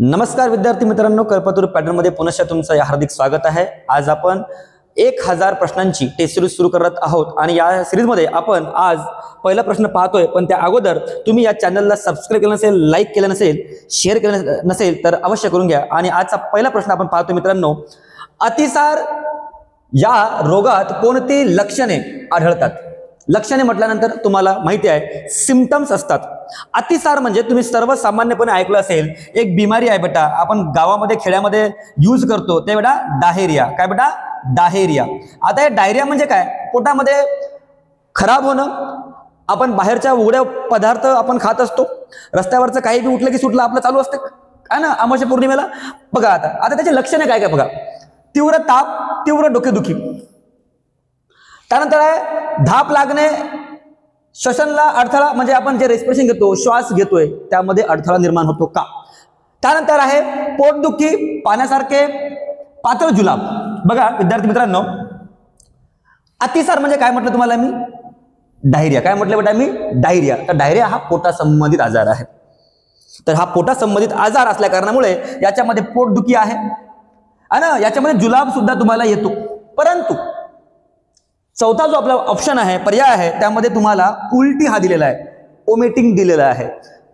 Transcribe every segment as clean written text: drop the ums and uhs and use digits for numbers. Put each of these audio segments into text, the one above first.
नमस्कार विद्यार्थी मित्रांनो, कल्पतरू पॅटर्न मध्ये पुनश्च तुमचं हार्दिक स्वागत आहे। आज आपण 1000 प्रश्नांची टेस्ट सिरीज सुरू करत आहोत आणि या सिरीज मध्ये आपण आज पहिला प्रश्न पाहतोय। पण त्या अगोदर तुम्ही या चॅनलला सबस्क्राइब केलं नसेल, लाईक केलं नसेल, शेअर केलं नसेल तर अवश्य करून घ्या। आणि आजचा पहिला प्रश्न आपण पाहतोय मित्रांनो, अतिसार या रोगात कोणती लक्षणे आढळतात? लक्षणे म्हटल्यानंतर तुम्हाला माहिती आहे सिम्पटम्स असतात। अतिसार म्हणजे तुम्ही सर्वसामान्यपणे ऐकलं असेल, एक बिमारी आहे बेटा, आपण गावामध्ये खेड्यामध्ये यूज करतो ते बेटा डायरिया। काय बेटा? डायरिया। आता हे डायरिया म्हणजे काय? पोटामध्ये खराब होणं, आपण बाहेरच्या उघड्या पदार्थ आपण खात असतो, रस्त्यावरचं काही बी उठलं की सुटलं आपलं चालू असतं काय ना, अमावस्या पौर्णिमेला बघा। आता त्याची लक्षणे काय काय बघा, तीव्र ताप, तीव्र डोकेदुखी, त्यानंतर आहे धाप लागणे, श्वसनाला अडथळा, म्हणजे आपण जे रेस्पिरेशन घेतो, श्वास घेतोय त्यामध्ये अडथळा निर्माण होतो का? त्यानंतर आहे पोटदुखी, पाण्यासारखे पातळ जुलाब। बघा विद्यार्थी मित्रांनो, अतिसार म्हणजे काय म्हटलं तुम्हाला मी? डायरिया। काय म्हटलं बेटा मी? डायरिया। तर डायरिया हा पोटासंबंधित आजार आहे। तर हा पोटासंबंधित आजार असल्या कारणामुळे याच्यामध्ये पोटदुखी आहे आणि याच्यामध्ये जुलाब सुद्धा तुम्हाला येतो। परंतु चौथा जो आपला ऑप्शन आहे, पर्याय आहे, त्यामध्ये तुम्हाला उलटी हा दिलेला आहे, ओमिटिंग दिलेला आहे।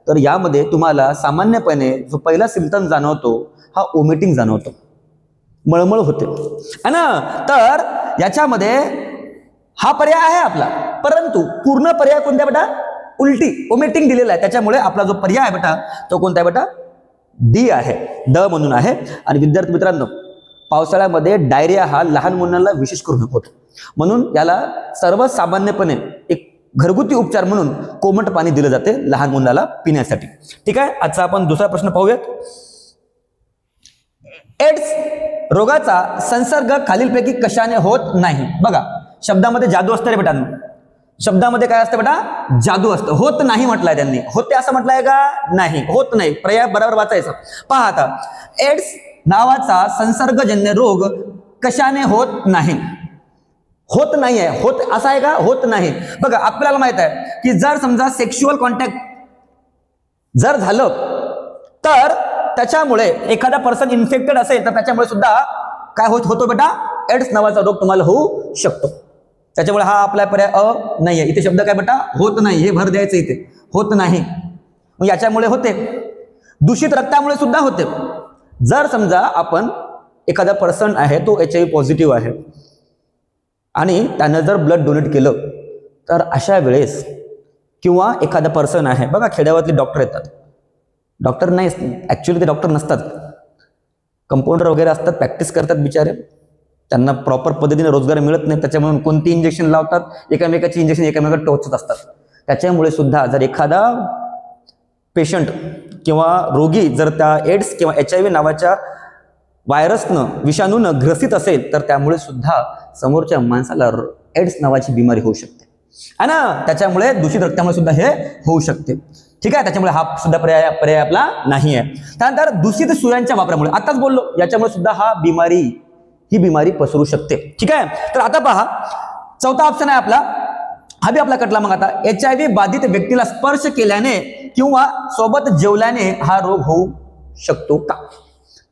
तर यामध्ये तुम्हाला सामान्यपणे जो पहिला सिम्पटम जाणवतो हा ओमिटिंग जाणवतो, मळमळ होते है ना। तर याच्यामध्ये हा पर्याय आहे आपला, परंतु पूर्ण पर्याय कोणता बेटा? उलटी, ओमिटिंग दिलेला आहे। त्याच्यामुळे आपला जो पर्याय आहे बेटा तो कोणता आहे बेटा? डी आहे, ड म्हणून आहे। आणि विद्यार्थी मित्रांनो, पावसाळ्यामध्ये डायरिया हा लहान मुलांना विशेष करून होतो, म्हणून याला सर्वसामान्यपणे एक घरगुती उपचार म्हणून कोमट पाणी दिले जाते लहान मुलाला पिण्यासाठी। ठीक आहे, आजचा आपण दुसरा प्रश्न पाहूयात। एड्स रोगाचा संसर्ग खालीलपैकी कशाने होत नाही? बघा शब्दामध्ये जादू असतं रे बेटांनो, शब्दामध्ये काय असतं बेटा? जादू असतं। होत नाही म्हटलंय त्यांनी, होते असं म्हटलंय का? नाही, होत नाही। पर्याय बरोबर वाचायचं। पहा आता, एड्स नावाचा संसर्गजन्य रोग कशाने होत नाही? होत नाही आहे, होत असा आहे का? होत नाही। बघा आपल्याला माहित आहे की जर समजा सेक्शुअल कॉन्टॅक्ट जर झालं तर त्याच्यामुळे एखादा पर्सन इन्फेक्टेड असेल तर त्याच्यामुळे सुद्धा काय होतो बेटा? एड्स नावाचा रोग तुम्हाला होऊ शकतो। त्याच्यामुळे हा आपला पर्याय नाही आहे। इथे शब्द काय बेटा? होत नाही, हे भर द्यायचं इथे, होत नाही। मग याच्यामुळे होते, दूषित रक्तामुळे सुद्धा होते। जर समजा आपण एखादा पर्सन आहे तो HIV पॉझिटिव्ह आहे आणि त्यानं जर ब्लड डोनेट केलं तर अशा वेळेस, किंवा एखादा पर्सन आहे, बघा खेड्यावरती डॉक्टर येतात, डॉक्टर नाही ॲक्च्युली ते डॉक्टर नसतात, कंपाऊंडर वगैरे असतात, प्रॅक्टिस करतात बिचारे, त्यांना प्रॉपर पद्धतीने रोजगार मिळत नाही, त्याच्यामुळे कोणती इंजेक्शन लावतात, एकामेकाची इंजेक्शन एकामेकाला टोचत असतात। त्याच्यामुळे सुद्धा जर एखादा पेशंट किंवा रोगी जर त्या एड्स किंवा HIV नावाच्या व्हायरसनं, विषाणूनं ग्रसित असेल तर त्यामुळे सुद्धा समोरच्या माणसाला एड्स नावाची बिमारी होऊ शकते है ना। त्याच्यामुळे दूषित रक्तामुळे सुद्धा हे होऊ शकते। ठीक आहे, त्याच्यामुळे हा सुद्धा पर्याय आपला नाही आहे। त्यानंतर दूषित सुयांच्या वापरामुळे, आताच बोललो, याच्यामुळे सुद्धा ही बिमारी पसरू शकते। ठीक आहे, तर आता पहा चौथा ऑप्शन आहे आपला, हा बी आपला कटला। मग आता HIV बाधित व्यक्तीला स्पर्श केल्याने किंवा सोबत जेवल्याने हा रोग होऊ शकतो का?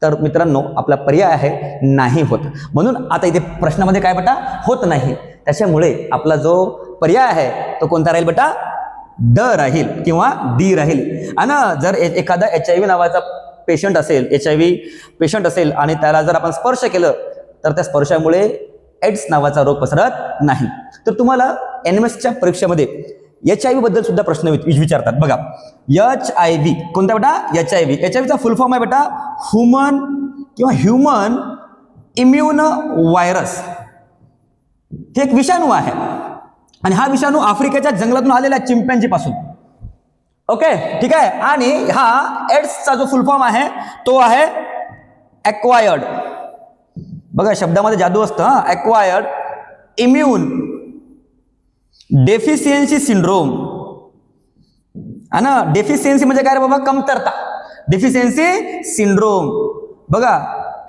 तर मित्रांनो आपला पर्याय आहे नाही होत। म्हणून आता इथे प्रश्नामध्ये काय बेटा? होत नाही। त्याच्यामुळे आपला जो पर्याय आहे तो कोणता राहील बेटा? ड राहील किंवा डी राहील। आणि जर एखादा HIV नावाचा पेशंट असेल, HIV पेशंट असेल आणि त्याला जर आपण स्पर्श केलं तर त्या स्पर्शामुळे एड्स नावाचा रोग पसरत नाही। तर तुम्हाला NMSच्या परीक्षेमध्ये HIV बद्दल सुद्धा प्रश्न विचारतात। बघा HIV कोणता बेटा? HIV चा फुल फॉर्म आहे बेटा ह्यूमन इम्युन व्हायरस। हे एक विषाणू आहे आणि हा विषाणू आफ्रिकेच्या जंगलातून आलेला आहे, चिंपॅन्झी पासून। ओके ठीक आहे, आणि हा एड्सचा जो फुल फॉर्म आहे तो आहे एक्वायर्ड। बघा शब्दामध्ये जादू असतं, एक्वायर्ड इम्यून डेफिशियन्सी सिंड्रोम है ना। डेफिशियन्सी म्हणजे काय रे बाबा? कमतरता, डेफिशियन्सी सिंड्रोम। बघा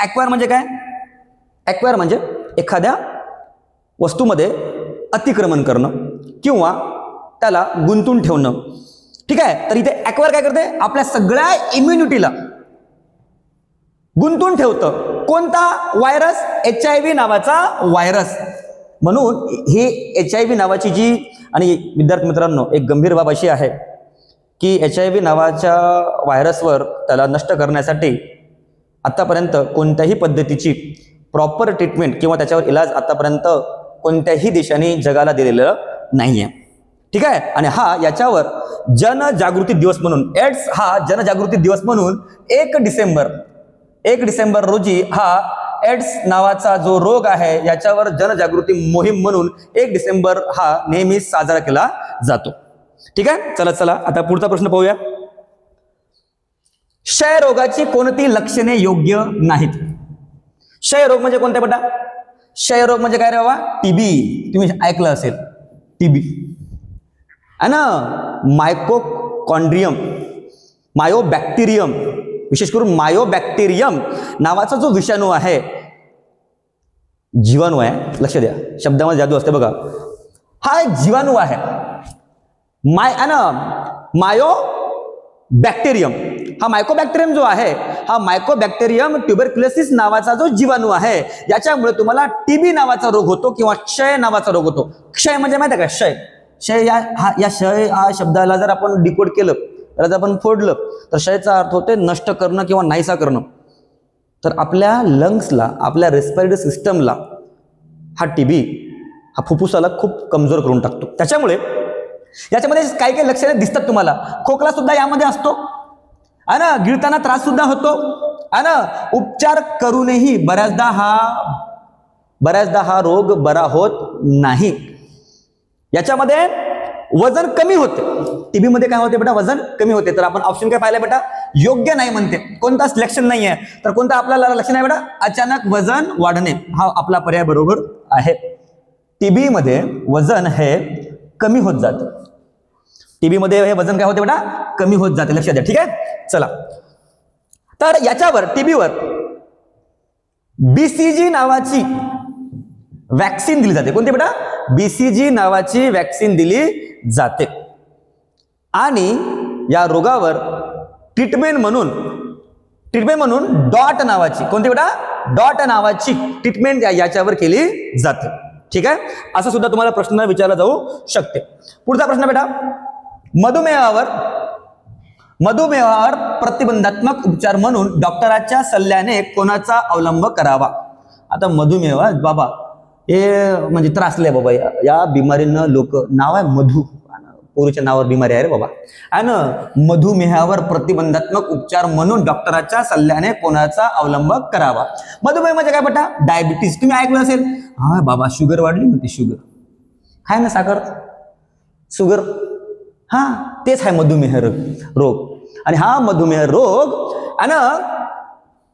एक्वायर म्हणजे काय? एक्वायर म्हणजे एखाद्या वस्तूमध्ये अतिक्रमण करणं किंवा त्याला गुंतून ठेवणं। ठीक आहे, तर इथे एक्वायर काय करते? आपल्या सगळ्या इम्युनिटीला गुंतून ठेवतं. कोणता व्हायरस? HIV नावाचा व्हायरस. म्हणून ही HIV नावाची जी, आणि विद्यार्थी मित्रांनो एक गंभीर बाब अशी आहे की HIV नावाच्या व्हायरसवर त्याला नष्ट करण्यासाठी आतापर्यंत कोणत्याही पद्धतीची प्रॉपर ट्रीटमेंट किंवा त्याच्यावर इलाज आतापर्यंत कोणत्याही देशाने जगाला दिलेलं नाहीये. ठीक आहे. आणि हा याच्यावर जनजागृती दिवस म्हणून, एड्स हा जनजागृती दिवस म्हणून 1 डिसेंबर रोजी हा एड्स नावाचा जो रोग आहे याच्यावर जनजागृती मोहीम म्हणून 1 डिसेंबर हा नेहमी साजरा केला जातो. ठीक आहे. चला आता पुढचा प्रश्न पाहूया. क्षय रोगाची कोणती लक्षणे योग्य नाहीत? क्षय रोग म्हणजे कोणते बेटा? क्षय रोग म्हणजे काय रे बाबा? टीबी. तुम्ही ऐकलं असेल टीबी आहे ना. मायकोकॉन्ड्रियम, मायोबॅक्टेरियम, विशेष करून मायोबॅक्टेरियम नावाचा जो विषाणू आहे, जीवाणू आहे, लक्ष द्या शब्दामध्ये जादू असते बघा. हा एक जीवाणू आहे मायोबॅक्टेरियम. हा मायकोबॅक्टेरियम जो आहे, हा मायकोबॅक्टेरियम ट्युबरक्युलोसिस नावाचा जो जीवाणू आहे, याच्यामुळे तुम्हाला टीबी नावाचा रोग होतो किंवा क्षय नावाचा रोग होतो. क्षय म्हणजे माहिती आहे का? क्षय या क्षय हा शब्दाला जर आपण डिकोड केलं, जर आपण फोडलं तर क्षयचा अर्थ होते नष्ट करणं किंवा नाहीसा करणं. तर आपल्या लंग्सला, आपल्या रेस्पिरेटरी सिस्टमला हा टीबी, हा फुफ्फुसाला खूप कमजोर करून टाकतो. त्याच्यामुळे याच्यामध्ये काही काही लक्षणे दिसतात तुम्हाला. खोकला सुद्धा यामध्ये असतो आहे ना. गिळताना त्रास सुद्धा होतो आहे ना. उपचार करूनही बऱ्याचदा हा रोग बरा होत नाही. याच्यामध्ये वजन कमी होते. टीबी मध्ये काय होते बेटा? वजन कमी होते. तर आपण ऑप्शन काय पाहिलं बेटा? योग्य नाही म्हणते. कोणता सिलेक्शन नाही आहे. तर कोणता आपल्याला लक्षण आहे बेटा? अचानक वजन वाढणे हा आपला पर्याय बरोबर आहे. टीबी मध्ये वजन हे कमी होत जातं. टीबी मध्ये हे वजन काय होते बेटा? कमी होत जाते. लक्षात द्या. ठीक आहे. चला, तर याच्यावर टीबीवर BCG नावाची वॅक्सिन दिली जाते. कोणती बेटा? BCG नावाची वॅक्सिन दिली जाते. आणि या रोगावर ट्रीटमेंट म्हणून डॉट नावाची, कोणती बेटा? डॉट नावाची ट्रीटमेंट याच्यावर केली जाते. ठीक आहे. असं सुद्धा तुम्हाला प्रश्न विचारला जाऊ शकते. पुढचा प्रश्न बेटा, मधुमेहावर प्रतिबंधात्मक उपचार म्हणून डॉक्टरांच्या सल्ल्याने कोणाचा अवलंब करावा? आता मधुमेह बाबा हे म्हणजे त्रासले बाबा, या बिमारीनं लोक, नाव आहे मधु, पोरीच्या नावावर बिमारी आहे रे बाबा. आणि मधुमेहावर प्रतिबंधात्मक उपचार म्हणून डॉक्टरांच्या सल्ल्याने कोणाचा अवलंब करावा? मधुमेह म्हणजे काय बेटा? डायबिटीज. तुम्ही ऐकलं असेल, हा बाबा शुगर वाढली म्हणते, शुगर आहे ना, साखर, शुगर, हा तेच आहे मधुमेह रोग. आणि हा मधुमेह रोग आणि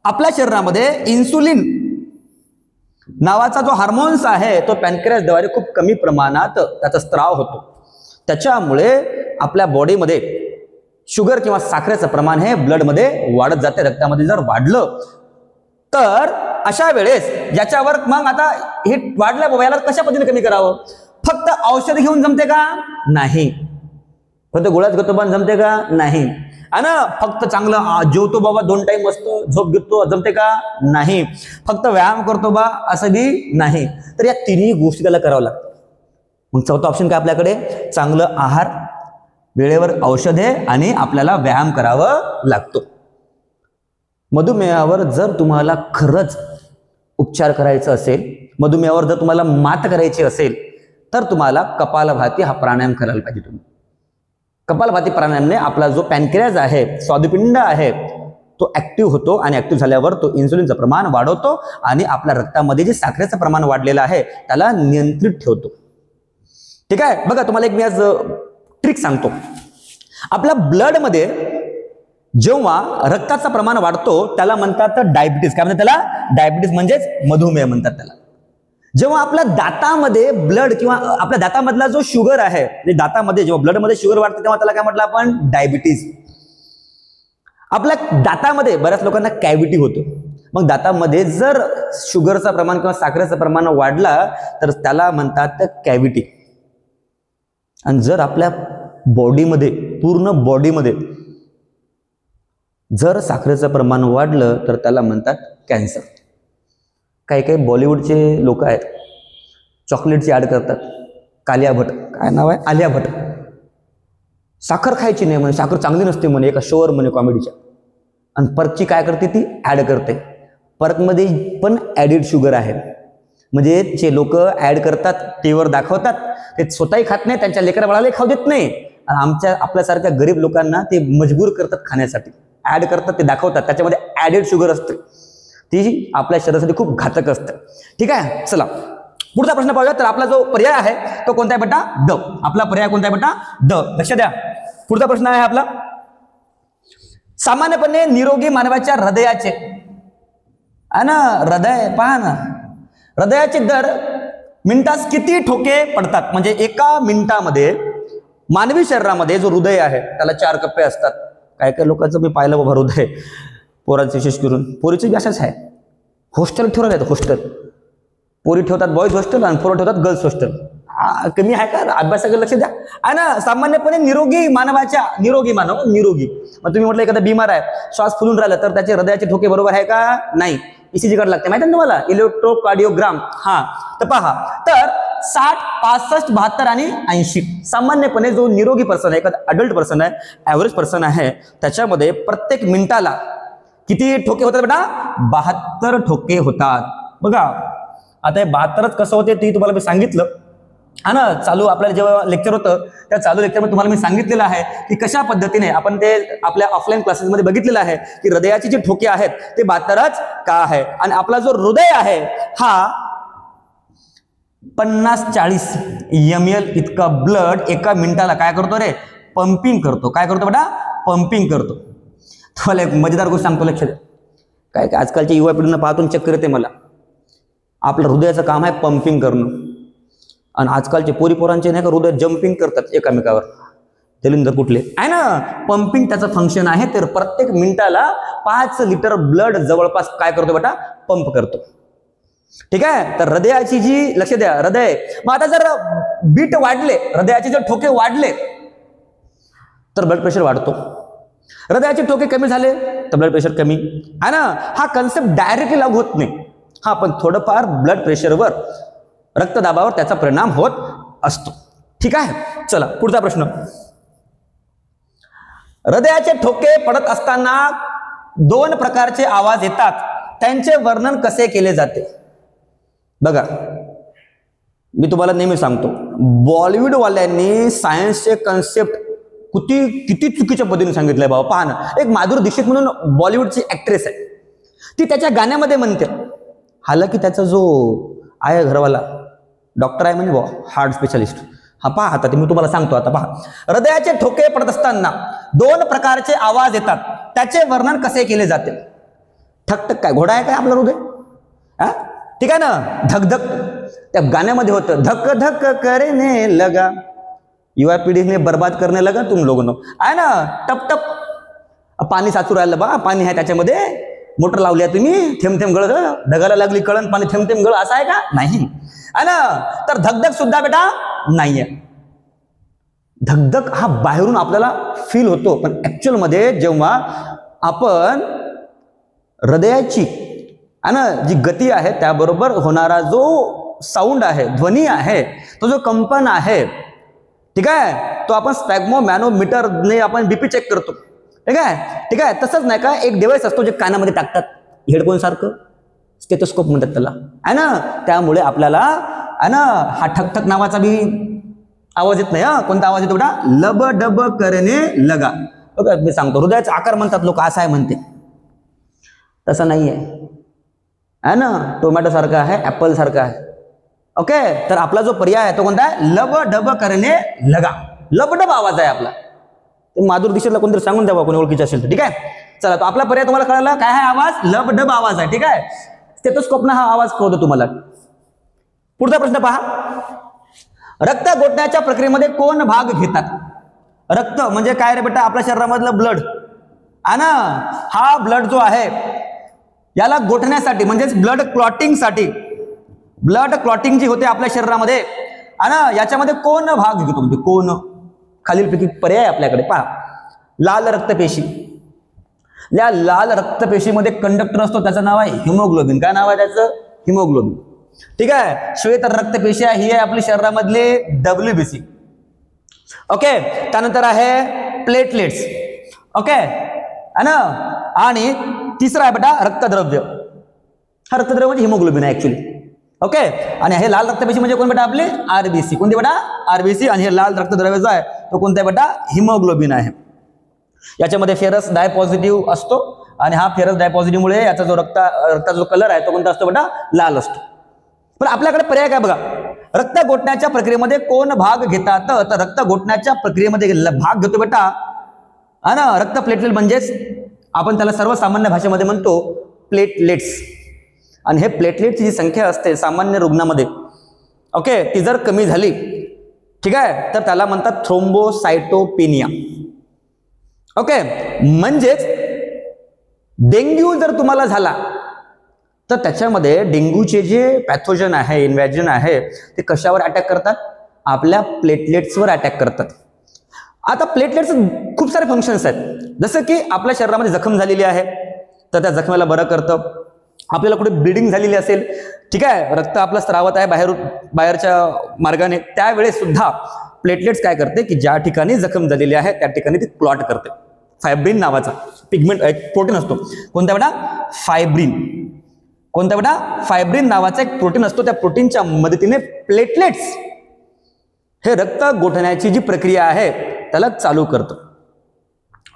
आपल्या शरीरामध्ये इन्सुलिन नावाचा जो हार्मोन्स आहे तो पॅनक्रियासद्वारे खूप कमी प्रमाणात त्याचा स्त्राव होतो. त्याच्यामुळे आपल्या बॉडीमध्ये शुगर किंवा साखरेचं प्रमाण हे ब्लडमध्ये वाढत जाते. रक्तामध्ये जर वाढलं तर अशा वेळेस याच्यावर मग आता हे वाढलं बाबा, याला कशा पद्धतीने कमी करावं? फक्त औषध घेऊन जमते का? नाही. फक्त गोळ्याच घेतो पण जमते का? नाही. आणि फक्त चांगलं जेवतो बाबा, 2 टाइम मस्त झोप घेतो, जमते का? नाही. फक्त व्यायाम करतो बा, असं बी नाही. तर या तिन्ही गोष्टी त्याला करावं लागतं. मग चौथा ऑप्शन काय आपल्याकडे? चांगलं आहार, वेळेवर औषधे आणि आपल्याला व्यायाम करावं लागतो. मधुमेहावर जर तुम्हाला खरंच उपचार करायचा असेल, मधुमेहावर जर तुम्हाला मात करायची असेल, तर तुम्हाला कपालभाती हा प्राणायाम करायला पाहिजे. तुम्ही कपालभाती प्राणायामने आपला जो पॅनक्रियाज आहे, स्वादुपिंड आहे, तो ऍक्टिव्ह होतो आणि ऍक्टिव्ह झाल्यावर तो इन्सुलिनचं प्रमाण वाढवतो आणि आपल्या रक्तामध्ये जे साखरेचं प्रमाण वाढलेलं आहे त्याला नियंत्रित ठेवतो. ठीक आहे. बघा तुम्हाला एक मी आज ट्रिक सांगतो. आपल्या ब्लडमध्ये जेव्हा रक्ताचं प्रमाण वाढतो त्याला म्हणतात डायबिटीज. काय म्हणतात त्याला? डायबिटीज म्हणजेच मधुमेह म्हणतात त्याला. जेव्हा आपल्या दातामध्ये ब्लड किंवा आपल्या दातामधला जो शुगर आहे, दातामध्ये जेव्हा ब्लडमध्ये शुगर वाढते तेव्हा त्याला काय म्हटलं आपण? डायबिटीज. आपल्या दातामध्ये बऱ्याच लोकांना कॅव्हिटी होतो. मग दातामध्ये जर शुगरचं प्रमाण किंवा साखरेचं प्रमाण वाढला तर त्याला म्हणतात कॅव्हिटी. आणि जर आपल्या बॉडीमध्ये, पूर्ण बॉडीमध्ये जर साखरेचं प्रमाण वाढलं तर त्याला म्हणतात कॅन्सर. काही काही बॉलिवूडचे लोक आहेत, चॉकलेटची ॲड करतात. कालिया भट, काय नाव आहे, आलिया भट, साखर खायची नाही म्हणे, साखर चांगली नसते म्हणे, एका शोवर म्हणे कॉमेडीच्या. आणि पर्कची काय करते, ती ॲड करते. पर्कमध्ये पण ॲडिड शुगर आहे. म्हणजे जे लोक ॲड करतात, टीव्हीवर दाखवतात, ते स्वतःही खात नाही, त्यांच्या लेकरा बाळालाही खाऊ देत नाही. आणि आपल्यासारख्या गरीब लोकांना ते मजबूर करतात खाण्यासाठी, ॲड करतात, ते दाखवतात, त्याच्यामध्ये ॲडिड शुगर असते, ती आपल्या शरीरासाठी खूप घातक असते. ठीक आहे, चला पुढचा प्रश्न पाहूया. तर आपला जो पर्याय आहे तो कोणता आहे बेटा, ड. आपला पर्याय कोणता आहे बेटा, ड. लक्ष द्या. पुढचा प्रश्न आहे आपला, सामान्यपणे निरोगी मानवाच्या हृदयाचे हृदय पहा ना, हृदयाचे दर मिनिटास किती ठोके पडतात? म्हणजे एका मिनिटामध्ये मानवी शरीरामध्ये जो हृदय आहे त्याला 4 कप्पे असतात. काय काय लोकांचं मी पाहिलं बाबा हृदय, पोरांचे विशेष करून, पोरीचे बी असंच आहे. हॉस्टेल ठेवलं आहे, हॉस्टेल पोरी ठेवतात बॉईज हॉस्टेल आणि पोरं ठेवतात गर्ल्स हॉस्टेल. कमी आहे का अभ्यासाकडे लक्ष द्या. आहे ना, सामान्यपणे निरोगी मानवाच्या, निरोगी मानव निरोगी, मग तुम्ही म्हटलं एखादा बिमार आहे, श्वास फुलून राहिला तर त्याचे हृदयाचे ठोके बरोबर आहे का? नाही. ECG कडे लागते, माहिती ना तुम्हाला, इलेक्ट्रोकार्डिओग्राम. तर पहा, तर 60, 65, 72 आणि 80 सामान्यपणे जो निरोगी पर्सन आहे, एखादा अडल्ट पर्सन आहे, ॲव्हरेज पर्सन आहे, त्याच्यामध्ये प्रत्येक मिनिटाला किती ठोके होतात बेटा? 72 ठोके होतात. बघा आता हे 72च कसं होते ते तुम्हाला मी सांगितलं. हा ना, चालू आपल्याला जेव्हा लेक्चर होतं त्या चालू लेक्चरमध्ये तुम्हाला मी सांगितलेलं आहे की कशा पद्धतीने आपण ते आपल्या ऑफलाईन क्लासेसमध्ये बघितलेलं आहे की हृदयाचे जे ठोके आहेत ते 72च का आहे. आणि आपला जो हृदय आहे हा 50-40 ml इतका ब्लड एका मिनिटाला काय करतो रे? पंपिंग करतो. काय करतो बेटा? पंपिंग करतो. तुम्हाला एक मजेदार गोष्ट सांगतो, लक्ष द्या. काय काय आजकालच्या युवा पिढीनं पाहतून चक्कर येते मला. आपलं हृदयाचं काम आहे पंपिंग करणं, आणि आजकालचे पोरांचे नाही का हृदय जम्पिंग करतात एकामेकावर. दलिंदर कुठले आहे ना, पंपिंग त्याचं फंक्शन आहे. तर प्रत्येक मिनिटाला 5 लिटर ब्लड जवळपास काय करतो बेटा? पंप करतो. ठीक आहे, तर हृदयाची जी, लक्ष द्या, हृदय, मग आता जर बीट वाढले, हृदयाचे जर ठोके वाढले तर ब्लड प्रेशर वाढतो. हृदयाचे ठोके कमी झाले तर ब्लड प्रेशर कमी. आहे ना, हा कन्सेप्ट डायरेक्टली लागू होत नाही, हा पण थोडंफार ब्लड प्रेशरवर, रक्तदाबावर त्याचा परिणाम होत असतो. ठीक आहे, चला पुढचा प्रश्न. हृदयाचे ठोके पडत असताना 2 प्रकारचे आवाज येतात, त्यांचे वर्णन कसे केले जाते? बघा मी तुम्हाला नेहमी सांगतो, बॉलिवूड वाल्यांनी सायन्सचे कन्सेप्ट किती चुकीच्या पद्धतीने सांगितलंय बाबा. पहा ना, एक माधुरी दीक्षित म्हणून बॉलिवूडची ऍक्ट्रेस आहे, ती त्याच्या गाण्यामध्ये म्हणते, हालाकी त्याचा जो आहे घरवाला डॉक्टर आहे म्हणजे हार्ट स्पेशालिस्ट. हा पहा, आता ते मी तुम्हाला सांगतो. आता पहा, हृदयाचे ठोके पडत असताना 2 प्रकारचे आवाज येतात, त्याचे वर्णन कसे केले जाते? ठकठक काय घोडा आहे काय आपलं हृदय? ठीक आहे ना, धकधक त्या गाण्यामध्ये होतं, धक धक करने लगा, युवा पिढी ने बर्बाद करने लगा तुम लोगों ने. आहे ना, टप टप पाणी साचू राहिलं बा, पाणी आहे त्याच्यामध्ये, मोटर लावली आहे तुम्ही, थेंब थेंब गळ, ढगाला लागली कळण, पाणी थेंब थेंब गळ, असं आहे का? नाही. आहे ना, तर धकधक सुद्धा बेटा नाहीये. धकधक हा बाहेरून आपल्याला फील होतो, पण ऍक्च्युअल मध्ये जेव्हा आपण हृदयाची आहे ना जी गती आहे त्याबरोबर होणारा जो साऊंड आहे, ध्वनी आहे, तो जो कंपन आहे, ठीक आहे, तो आपण स्पॅग्मोमॅनोमीटरने आपण बीपी चेक करतो. ठीक आहे, तसंच नाही का एक डिव्हाइस असतो जे कानामध्ये टाकतात, हेडफोन सारखं, स्टेथोस्कोप म्हणतात त्याला. आहे ना, त्यामुळे आपल्याला आहे ना हा ठकठक नावाचा बी आवाज येत नाही. कोणता आवाज येतो बेटा? लब डब करणे लगा. बघा मी सांगतो, हृदयाचा आकार म्हणतात लोक, असा आहे म्हणते, तसं नाही आहे ना, टोमॅटो सारखा आहे, ऍपल सारखा आहे. ओके, तर आपला जो पर्याय आहे तो कोणता आहे? लब डब करणे लगा. लबडब आवाज आहे आपला. ते माधुरी दीक्षितला कोणतरी सांगून द्यावा, कोणी ओळखीचे असेल तर. ठीक आहे, चला तो आपला पर्याय तुम्हाला कळाला काय आहे? आवाज लबडब आवाज आहे. ठीक आहे, स्टेथोस्कोपनं हा आवाज कळतो तुम्हाला. पुढचा प्रश्न पहा, रक्त गोठण्याच्या प्रक्रियेमध्ये कोण भाग घेतात? रक्त म्हणजे काय रे बेटा? आपल्या शरीरामधलं ब्लड आहे ना, हा ब्लड जो आहे याला गोठण्यासाठी म्हणजेच ब्लड क्लॉटिंगसाठी, ब्लड क्लॉटिंग जी होते आपल्या शरीरामध्ये आहे ना, याच्यामध्ये कोण भाग घेतो? म्हणजे कोण? खालीलपैकी पर्याय आपल्याकडे पहा. लाल रक्तपेशी, या लाल रक्तपेशीमध्ये कंडक्टर असतो, त्याचं नाव आहे हिमोग्लोबिन. काय नाव आहे त्याचं? हिमोग्लोबिन. ठीक आहे. श्वेत रक्तपेशी ही आहे आपली शरीरामधली WBC. ओके. त्यानंतर आहे प्लेटलेट्स. ओके है ना. आणि तिसरा आहे बेटा रक्तद्रव्य. हा रक्तद्रव्य म्हणजे हिमोग्लोबिन आहे ऍक्च्युली. ओके. आणि हे लाल रक्तपेशी म्हणजे कोण बेटा? आपले RBC. कोणते बेटा? RBC. आणि हे लाल रक्तद्रव्य जो आहे तो कोणता आहे बेटा? हिमोग्लोबिन आहे. याच्यामध्ये फेरस डायपॉझिटिव्ह असतो आणि हा फेरस डायपॉझिटिव्हमुळे याचा जो रक्ताचा जो कलर आहे तो कोणता असतो बेटा? लाल असतो. पण आपल्याकडे पर्याय काय बघा. रक्त गोठण्याच्या प्रक्रियेमध्ये कोण भाग घेतात? तर रक्त गोठण्याच्या प्रक्रियेमध्ये भाग घेतो बेटा हा ना रक्त प्लेटलेट, म्हणजेच आपण त्याला सर्वसामान्य भाषेमध्ये म्हणतो प्लेटलेट्स. आणि हे प्लेटलेटची जी संख्या असते सामान्य रुग्णामध्ये, ओके, ती जर कमी झाली, ठीक आहे, तर त्याला म्हणतात थ्रोम्बोसाइटोपेनिया. ओके. म्हणजेच डेंग्यू जर तुम्हाला झाला तर त्याच्यामध्ये डेंग्यूचे जे पॅथोजन आहे, इन्व्हॅजन आहे, ते कशावर अटॅक करतात? आपल्या प्लेटलेट्सवर अटॅक करतात. आता प्लेटलेट्स खूप सारे फंक्शन्स आहेत. जसं की आपल्या शरीरामध्ये जखम झालेली आहे तर त्या जखमेला बरं करतं. आपल्याला कुठे ब्लिडिंग झालेली असेल, ठीक आहे, रक्त आपलं स्रावत आहे बाहेरच्या मार्गाने, त्यावेळेस सुद्धा प्लेटलेट्स काय करते की ज्या ठिकाणी जखम झालेली आहे त्या ठिकाणी ती क्लॉट करते. फायब्रिन नावाचा पिगमेंट एक प्रोटीन असतो. कोणता बेटा? फायब्रिन. कोणता बेटा? फायब्रिन नावाचा एक प्रोटीन असतो. त्या प्रोटीनच्या मदतीने प्लेटलेट्स हे रक्त गोठण्याची जी प्रक्रिया आहे त्याला चालू करतं.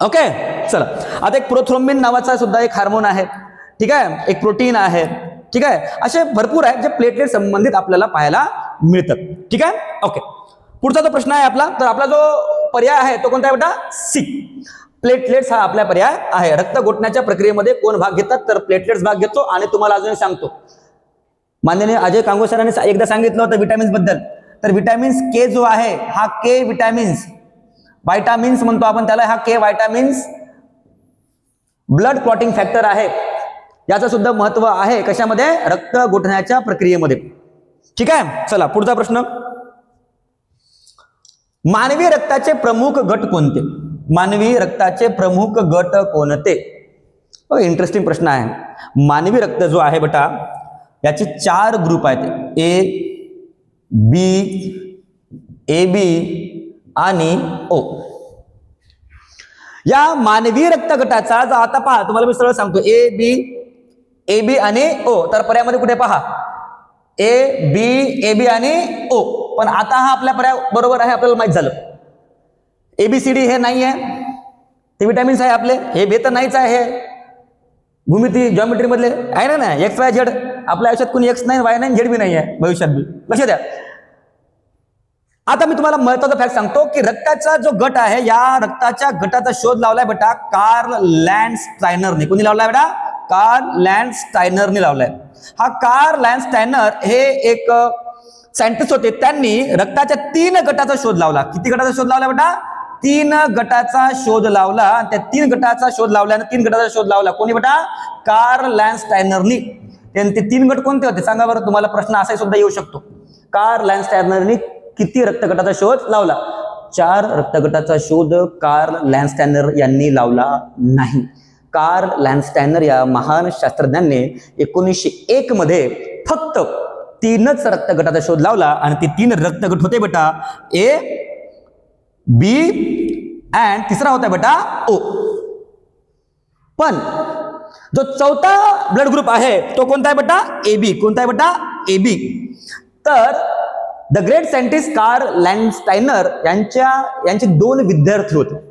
ओके. चला, आता एक प्रोथ्रोम्बिन नावाचा सुद्धा एक हार्मोन आहे, ठीक आहे, एक प्रोटीन आहे, ठीक आहे. असे भरपूर आहेत जे प्लेटलेट संबंधित आपल्याला पाहायला मिळतात. ठीक आहे. ओके. पुढचा जो प्रश्न आहे आपला, तर आपला जो पर्याय आहे तो कोणता आहे बेटा? सी. प्लेटलेट्स हा आपला पर्याय आहे. रक्त गोठण्याच्या प्रक्रियेमध्ये कोण भाग घेतात? तर प्लेटलेट्स भाग घेतो. आणि तुम्हाला अजून सांगतो, माननीय अजय कांगो सरांनी एकदा सांगितलं होतं विटॅमिन्स बद्दल. तर विटॅमिन्स के जो आहे हा के विटॅमिन्स, व्हायटामिन्स म्हणतो आपण त्याला, हा के व्हायटामिन्स ब्लड क्लॉटिंग फॅक्टर आहे. याचं सुद्धा महत्व आहे कशामध्ये? रक्त गोठण्याच्या प्रक्रियेमध्ये. ठीक आहे. चला पुढचा प्रश्न. मानवी रक्ताचे प्रमुख गट कोणते? मानवी रक्ताचे प्रमुख गट कोणते? इंटरेस्टिंग प्रश्न आहे. मानवी रक्त जो आहे बेटा याचे 4 ग्रुप आहेत, ए बी, AB आणि O. या मानवी रक्त गटाचा जो आता पहा, तुम्हाला मी सरळ सांगतो, AB आणि O. तर पर्यायामध्ये कुठे पहा? A, B, AB आणि O. पण आता हा आपल्या पर्याय बरोबर आहे, आपल्याला माहित झालं. ABCD हे नाही आहे, ते विटॅमिन्स आहे आपले. हे बे तर नाहीच आहे, हे भूमिती जॉमेट्री मधले आहे ना. XYZ आपल्या आयुष्यात कोणी X नाही, Y नाही, Z बी नाही आहे भविष्यात बी. लक्ष द्या. आता मी तुम्हाला महत्वाचा फॅक्ट सांगतो की रक्ताचा जो गट आहे, या रक्ताच्या गटाचा शोध लावलाय बेटा कार्ल लँडस्टायनरने. कोणी लावलाय बेटा? कार्ल लँडस्टायनरने लावलाय. हा कार्ल लँडस्टायनर हे एक सायंटिस्ट होते. त्यांनी रक्ताच्या 3 गटाचा शोध लावला. किती गटाचा शोध लावला बेटा? 3 गटाचा शोध लावला. त्या 3 गटाचा शोध लावल्यानं 3 गटाचा शोध लावला. कोणी बेटा? कार्ल लँडस्टायनरनी. ते 3 गट कोणते होते सांगा बरं. तुम्हाला प्रश्न असा सुद्धा येऊ शकतो. कार्ल लँडस्टायनरनी किती रक्तगटाचा शोध लावला? 4 रक्तगटाचा शोध कार्ल लँडस्टायनर यांनी लावला नाही. कार्ल लँडस्टायनर या महान शास्त्रज्ञांनी 1901 मध्ये फक्त 3च रक्तगटाचा शोध लावला. आणि ते 3 रक्तगट होते बेटा A, B अँड तिसरा होता बेटा O. पण जो चौथा ब्लड ग्रुप आहे तो कोणता आहे बेटा? AB. कोणता आहे बेटा? AB. तर the great scientist Karl Landsteiner यांचे 2 विद्यार्थी होते.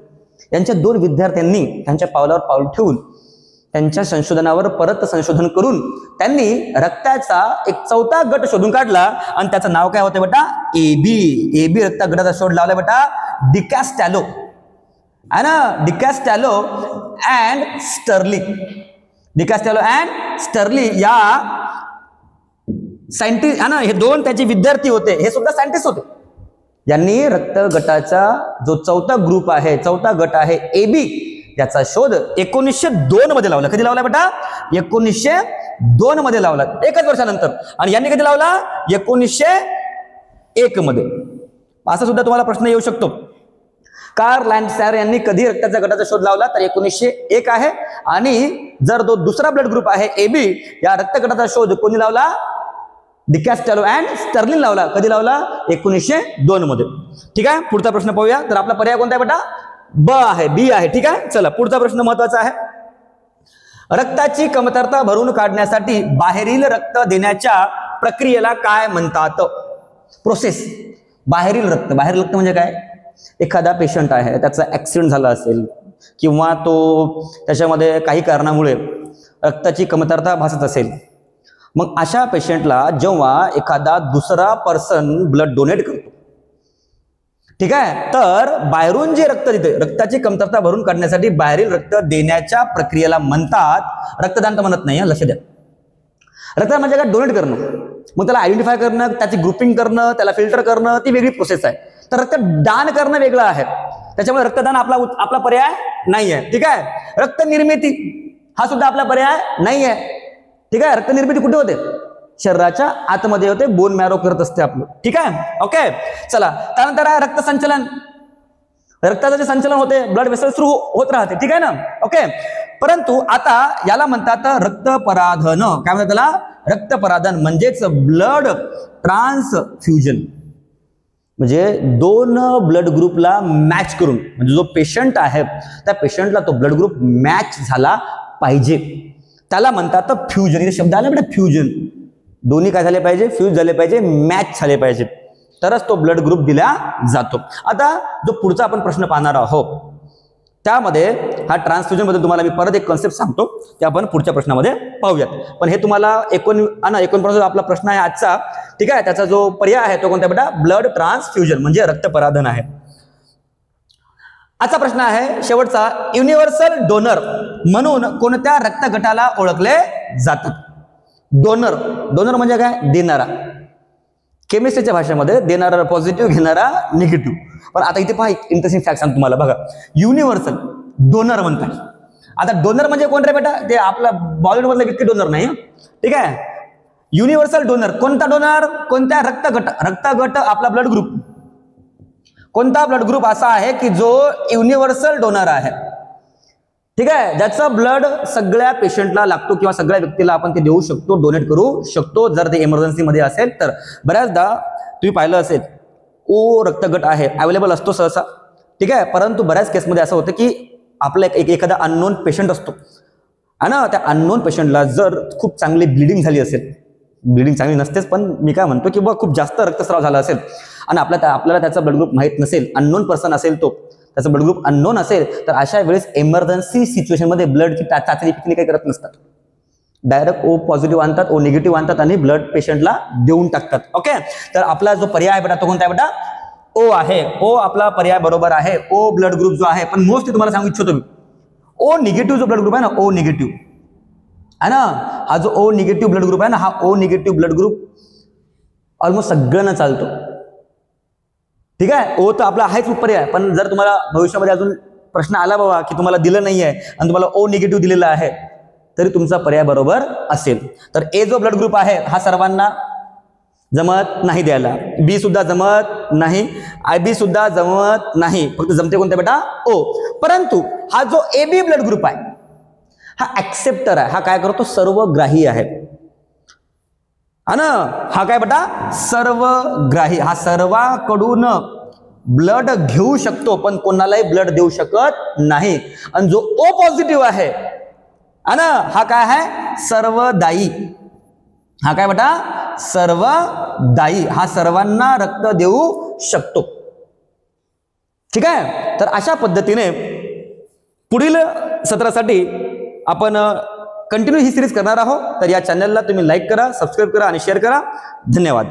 यांच्या 2 विद्यार्थ्यांनी त्यांच्या पावलावर पाऊल ठेवून त्यांच्या संशोधनावर परत संशोधन करून त्यांनी रक्ताचा एक चौथा गट शोधून काढला आणि त्याचं नाव काय होतं बेटा? AB रक्त गटाचा शोध लावला बेटा डिकॅस्टॅलो आहे ना. डिकॅस्टॅलो अँड स्टर्ली. डिकॅस्टॅलो अँड स्टर्ली या सायंटिस्ट आहे ना, हे 2 त्याचे विद्यार्थी होते. हे सुद्धा सायंटिस्ट होते. यांनी रक्त गटाचा जो चौथा ग्रुप आहे, चौथा गट आहे AB, याचा शोध 1902 मध्ये लावला. कधी लावला बेटा? 1902 मध्ये लावला, 1च वर्षानंतर. आणि यांनी कधी लावला? 1901 मध्ये. असा सुद्धा तुम्हाला प्रश्न येऊ शकतो. कार्ल लँडसॅर यांनी कधी रक्ताच्या गटाचा शोध लावला? तर 1901 आहे. आणि जर तो दुसरा ब्लड ग्रुप आहे AB, या रक्तगटाचा शोध कोणी लावला? डिकॅस्टॅलो अँड स्टर्लिन लावला. कधी लावला? 1902 मध्ये. ठीक आहे, पुढचा प्रश्न पाहूया. तर आपला पर्याय कोणता आहे बेटा? ब आहे, बी आहे. ठीक आहे, चला पुढचा प्रश्न महत्वाचा आहे. रक्ताची कमतरता भरून काढण्यासाठी बाहेरील रक्त देण्याच्या प्रक्रियेला काय म्हणतात? प्रोसेस. बाहेरील रक्त म्हणजे काय? एखादा पेशंट आहे, त्याचा ऍक्सिडेंट झाला असेल किंवा तो त्याच्यामध्ये काही कारणामुळे रक्ताची कमतरता भासत असेल, मग अशा पेशंटला जेव्हा एखादा दुसरा पर्सन ब्लड डोनेट करतो, ठीक आहे, तर बाहेरून जे रक्त देते, रक्ताची कमतरता भरून काढण्यासाठी बाहेरील रक्त देण्याच्या प्रक्रियेला म्हणतात रक्तदान. तर म्हणत नाही, लक्ष द्या. रक्तदान म्हणजे काय? डोनेट करणं. मग त्याला आयडेंटिफाय करणं, त्याची ग्रुपिंग करणं, त्याला फिल्टर करणं, ती वेगळी प्रोसेस आहे. तर रक्तदान करणं वेगळं आहे. त्याच्यामुळे रक्तदान आपला पर्याय नाही आहे. ठीक आहे. रक्त निर्मिती हा सुद्धा आपला पर्याय नाही आहे. ठीक आहे. रक्त निर्मिती कुठे होते? शरीराच्या आतमध्ये होते, बोन मॅरो करत असते आपलं. ठीक आहे, ओके. चला, त्यानंतर आहे रक्त संचलन. रक्ताचं जे संचलन होते, ब्लड वेसल थ्रू होत राहते. ठीक आहे ना, ओके. परंतु आता याला म्हणतात रक्तपराधन. काय म्हणतात त्याला? रक्तपराधन म्हणजेच ब्लड ट्रान्सफ्युजन. म्हणजे दोन ब्लड ग्रुपला मॅच करून, म्हणजे जो पेशंट आहे त्या पेशंटला तो ब्लड ग्रुप मॅच झाला पाहिजे, त्याला म्हणतात फ्युजन. इथे शब्द आला बेटा, फ्युजन. दोन्ही काय झाले पाहिजे? फ्यूज झाले पाहिजे, मॅच झाले पाहिजे, तरच तो ब्लड ग्रुप दिला जातो. आता जो पुढचा आपण प्रश्न पाहणार आहोत त्यामध्ये हा ट्रान्सफ्युजन बद्दल तुम्हाला मी परत एक कॉन्सेप्ट सांगतो, ते आपण पुढच्या प्रश्नामध्ये पाहूयात. पण हे तुम्हाला 49 आपला प्रश्न आहे आजचा. ठीक आहे, त्याचा जो पर्याय आहे तो कोणता बेटा? ब्लड ट्रान्सफ्युजन म्हणजे रक्तपराधन आहे. आजचा प्रश्न आहे शेवटचा. युनिव्हर्सल डोनर म्हणून कोणत्या रक्तगटाला ओळखले जातात? डोनर म्हणजे काय? देणारा. केमिस्ट्रीच्या भाषेमध्ये देणारा पॉझिटिव्ह, घेणारा निगेटिव्ह. पण आता इथे पहा, इंटरेस्टिंग फॅक्ट सांगतो तुम्हाला. बघा, युनिव्हर्सल डोनर म्हणतात. आता डोनर म्हणजे कोण रे बेटा? ते आपला बॉलिवूड मधला व्यक्ती डोनर नाही. ठीक आहे. युनिव्हर्सल डोनर कोणता? डोनर कोणत्या रक्तगट आपला ब्लड ग्रुप. कोणता ब्लड ग्रुप असा आहे की जो युनिव्हर्सल डोनर आहे? ठीक आहे, ज्याचा ब्लड सगळ्या पेशंटला लागतो किंवा सगळ्या व्यक्तीला आपण ते देऊ शकतो, डोनेट करू शकतो, जर ते इमर्जन्सी मध्ये असेल तर. बऱ्याचदा तुम्ही पाहिलं असेल, ओ रक्तगट आहे, अवेलेबल असतो सहसा. ठीक आहे, परंतु बऱ्याच केसमध्ये असं होतं की आपला एखादा अननोन पेशंट असतो आणि त्या अननोन पेशंटला जर खूप चांगली ब्लिडिंग झाली असेल, ब्लिडिंग चांगली नसतेच, पण मी काय म्हणतो की खूप जास्त रक्तस्राव झाला असेल आणि आपल्याला त्याचा ब्लड ग्रुप माहित नसेल, अननोन पर्सन असेल, तो त्याचा ब्लड ग्रुप अननोन असेल, तर अशा वेळेस इमर्जन्सी सिच्युएशन मध्ये ब्लडची चाचणी काही करत नसतात. डायरेक्ट ओ पॉझिटिव्ह आणतात, ओ निगेटिव्ह आणतात आणि ब्लड पेशंटला देऊन टाकतात. ओके, तर आपला जो पर्याय आहे बेटा तो कोणता आहे बेटा? ओ आहे. ओ आपला पर्याय बरोबर आहे. ओ ब्लड ग्रुप जो आहे, पण मोस्टली तुम्हाला सांगू इच्छितो मी, ओ निगेटिव्ह जो ब्लड ग्रुप आहे ना, ओ निगेटिव्ह आहे ना, हा जो ओ निगेटिव्ह ब्लड ग्रुप आहे ना, हा ओ निगेटिव्ह ब्लड ग्रुप ऑलमोस्ट सगळ्यांना चालतो. ठीक आहे, ओ तर आपला आहेच पर्याय. पण जर तुम्हाला भविष्यामध्ये अजून प्रश्न आला बाबा की तुम्हाला दिलं नाहीये आणि तुम्हाला ओ निगेटिव्ह दिलेला आहे, तरी तुमचा पर्याय बरोबर असेल. तर ए जो ब्लड ग्रुप आहे हा सर्वांना जमत नाही द्यायला, बी सुद्धा जमत नाही, IB सुद्धा जमत नाही, फक्त जमते कोणत्या बेटा? ओ. परंतु हा जो AB ब्लड ग्रुप आहे हा ऍक्सेप्टर आहे. हा काय करतो? सर्वग्राही आहे. हा काय बेटा? सर्वग्राही. हा सर्वांकडून ब्लड घेऊ शकतो पण कोणालाही ब्लड देऊ शकत नाही. आणि जो ओ पॉझिटिव्ह आहे हा काय आहे? सर्वदायी. हा काय बेटा? सर्वदायी. हा सर्वांना रक्त देऊ शकतो. ठीक आहे, तर अशा पद्धतीने पुढील सत्रासाठी आपण कंटिन्यू ही सिरीज करणार आहोत. तर या चॅनलला तुम्ही लाईक करा, सबस्क्राईब करा आणि शेअर करा. धन्यवाद.